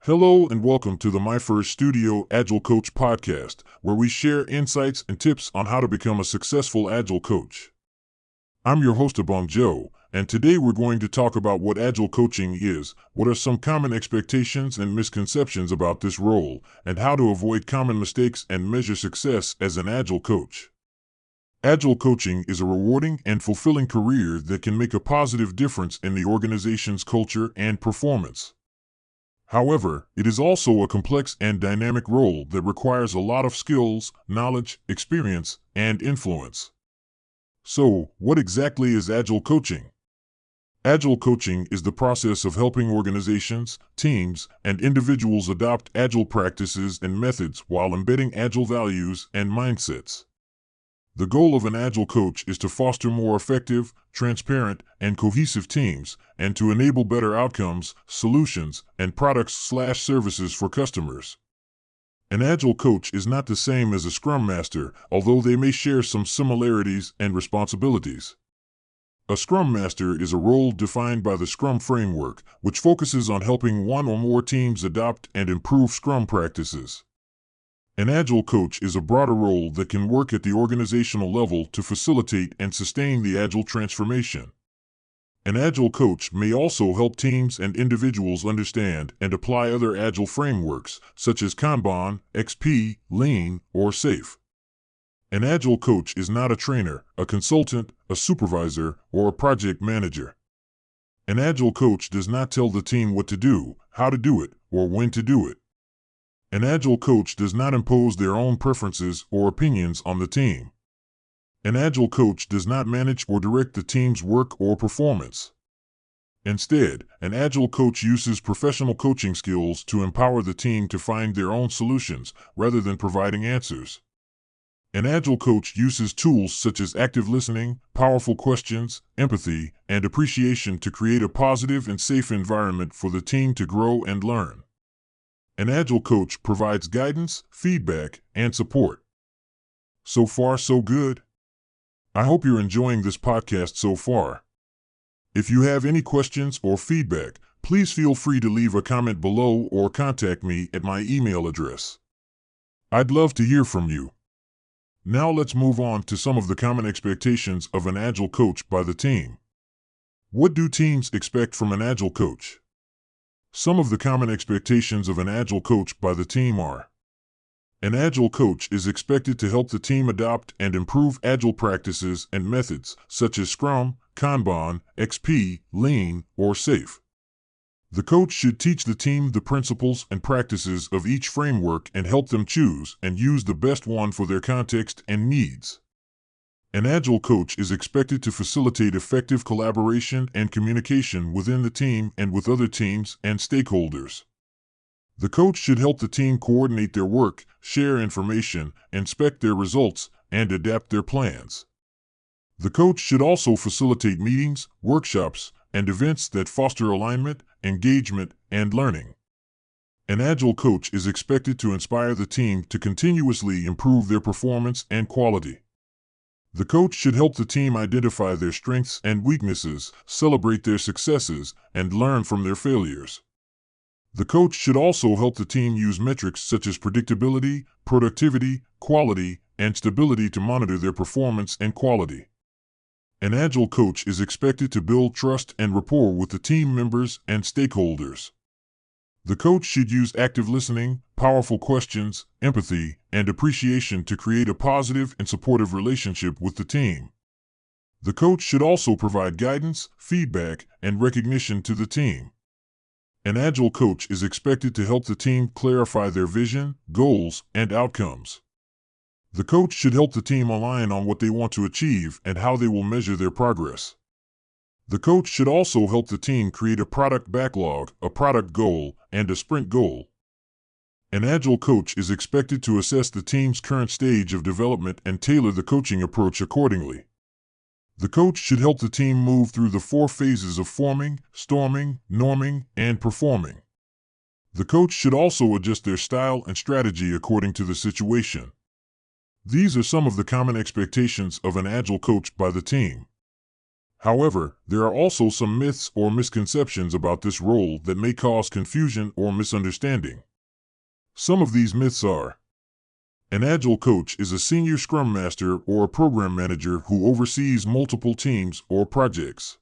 Hello and welcome to the My First Studio Agile Coach podcast, where we share insights and tips on how to become a successful Agile coach. I'm your host, Abong Joe, and today we're going to talk about what Agile coaching is, what are some common expectations and misconceptions about this role, and how to avoid common mistakes and measure success as an Agile coach. Agile coaching is a rewarding and fulfilling career that can make a positive difference in the organization's culture and performance. However, it is also a complex and dynamic role that requires a lot of skills, knowledge, experience, and influence. So, what exactly is Agile coaching? Agile coaching is the process of helping organizations, teams, and individuals adopt Agile practices and methods while embedding Agile values and mindsets. The goal of an Agile coach is to foster more effective, transparent, and cohesive teams, and to enable better outcomes, solutions, and products/services for customers. An Agile coach is not the same as a Scrum Master, although they may share some similarities and responsibilities. A Scrum Master is a role defined by the Scrum framework, which focuses on helping one or more teams adopt and improve Scrum practices. An Agile coach is a broader role that can work at the organizational level to facilitate and sustain the Agile transformation. An Agile coach may also help teams and individuals understand and apply other Agile frameworks, such as Kanban, XP, Lean, or SAFe. An Agile coach is not a trainer, a consultant, a supervisor, or a project manager. An Agile coach does not tell the team what to do, how to do it, or when to do it. An Agile coach does not impose their own preferences or opinions on the team. An Agile coach does not manage or direct the team's work or performance. Instead, an Agile coach uses professional coaching skills to empower the team to find their own solutions, rather than providing answers. An Agile coach uses tools such as active listening, powerful questions, empathy, and appreciation to create a positive and safe environment for the team to grow and learn. An Agile coach provides guidance, feedback, and support. So far, so good? I hope you're enjoying this podcast so far. If you have any questions or feedback, please feel free to leave a comment below or contact me at my email address. I'd love to hear from you. Now let's move on to some of the common expectations of an Agile coach by the team. What do teams expect from an Agile coach? Some of the common expectations of an Agile coach by the team are: an Agile coach is expected to help the team adopt and improve Agile practices and methods, such as Scrum, Kanban, XP, Lean, or SAFe. The coach should teach the team the principles and practices of each framework and help them choose and use the best one for their context and needs. An Agile coach is expected to facilitate effective collaboration and communication within the team and with other teams and stakeholders. The coach should help the team coordinate their work, share information, inspect their results, and adapt their plans. The coach should also facilitate meetings, workshops, and events that foster alignment, engagement, and learning. An Agile coach is expected to inspire the team to continuously improve their performance and quality. The coach should help the team identify their strengths and weaknesses, celebrate their successes, and learn from their failures. The coach should also help the team use metrics such as predictability, productivity, quality, and stability to monitor their performance and quality. An Agile coach is expected to build trust and rapport with the team members and stakeholders. The coach should use active listening, powerful questions, empathy, and appreciation to create a positive and supportive relationship with the team. The coach should also provide guidance, feedback, and recognition to the team. An Agile coach is expected to help the team clarify their vision, goals, and outcomes. The coach should help the team align on what they want to achieve and how they will measure their progress. The coach should also help the team create a product backlog, a product goal, and a sprint goal. An Agile coach is expected to assess the team's current stage of development and tailor the coaching approach accordingly. The coach should help the team move through the 4 phases of forming, storming, norming, and performing. The coach should also adjust their style and strategy according to the situation. These are some of the common expectations of an Agile coach by the team. However, there are also some myths or misconceptions about this role that may cause confusion or misunderstanding. Some of these myths are: an Agile coach is a senior Scrum Master or a program manager who oversees multiple teams or projects.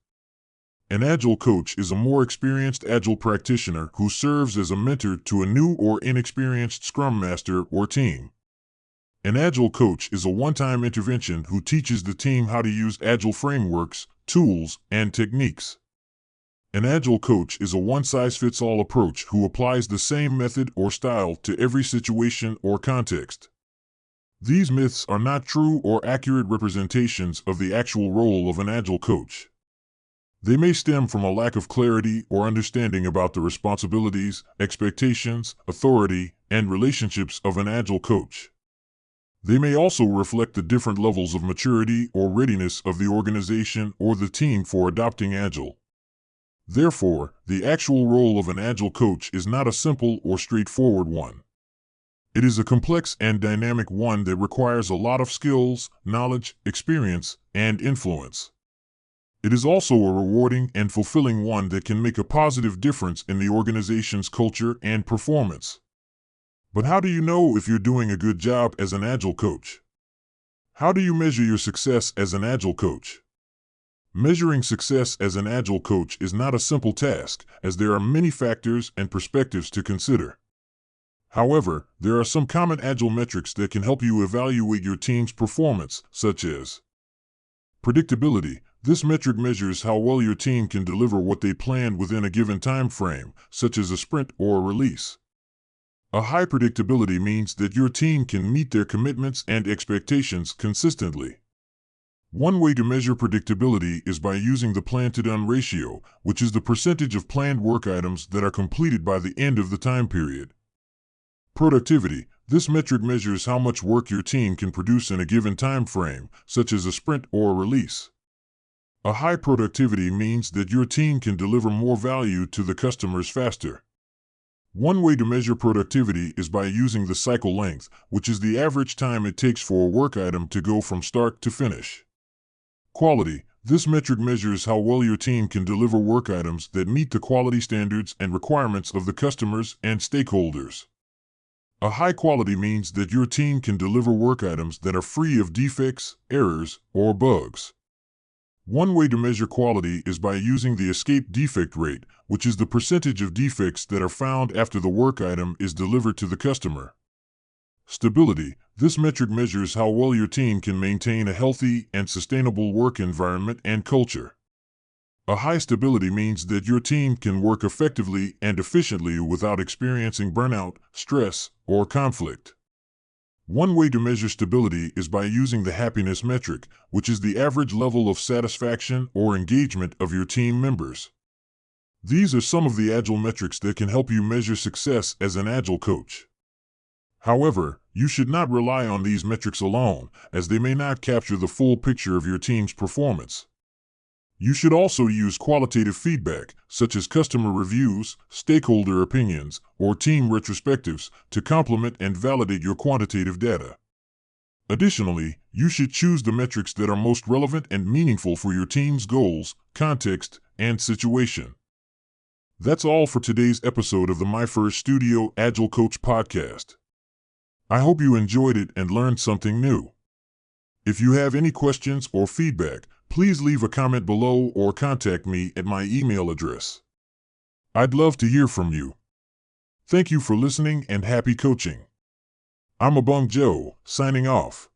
An Agile coach is a more experienced Agile practitioner who serves as a mentor to a new or inexperienced Scrum Master or team. An Agile coach is a one-time intervention who teaches the team how to use Agile frameworks, tools, and techniques. An Agile coach is a one-size-fits-all approach who applies the same method or style to every situation or context. These myths are not true or accurate representations of the actual role of an Agile coach. They may stem from a lack of clarity or understanding about the responsibilities, expectations, authority, and relationships of an Agile coach. They may also reflect the different levels of maturity or readiness of the organization or the team for adopting Agile. Therefore, the actual role of an Agile coach is not a simple or straightforward one. It is a complex and dynamic one that requires a lot of skills, knowledge, experience, and influence. It is also a rewarding and fulfilling one that can make a positive difference in the organization's culture and performance. But how do you know if you're doing a good job as an Agile coach? How do you measure your success as an Agile coach? Measuring success as an Agile coach is not a simple task, as there are many factors and perspectives to consider. However, there are some common Agile metrics that can help you evaluate your team's performance, such as predictability. This metric measures how well your team can deliver what they planned within a given time frame, such as a sprint or a release. A high predictability means that your team can meet their commitments and expectations consistently. One way to measure predictability is by using the plan-to-done ratio, which is the percentage of planned work items that are completed by the end of the time period. Productivity. This metric measures how much work your team can produce in a given time frame, such as a sprint or a release. A high productivity means that your team can deliver more value to the customers faster. One way to measure productivity is by using the cycle length, which is the average time it takes for a work item to go from start to finish. Quality. This metric measures how well your team can deliver work items that meet the quality standards and requirements of the customers and stakeholders. A high quality means that your team can deliver work items that are free of defects, errors, or bugs. One way to measure quality is by using the escape defect rate, which is the percentage of defects that are found after the work item is delivered to the customer. Stability. This metric measures how well your team can maintain a healthy and sustainable work environment and culture. A high stability means that your team can work effectively and efficiently without experiencing burnout, stress, or conflict. One way to measure stability is by using the happiness metric, which is the average level of satisfaction or engagement of your team members. These are some of the Agile metrics that can help you measure success as an Agile coach. However, you should not rely on these metrics alone, as they may not capture the full picture of your team's performance. You should also use qualitative feedback, such as customer reviews, stakeholder opinions, or team retrospectives, to complement and validate your quantitative data. Additionally, you should choose the metrics that are most relevant and meaningful for your team's goals, context, and situation. That's all for today's episode of the My First Studio Agile Coach podcast. I hope you enjoyed it and learned something new. If you have any questions or feedback, please leave a comment below or contact me at my email address. I'd love to hear from you. Thank you for listening and happy coaching. I'm Abong Joe, signing off.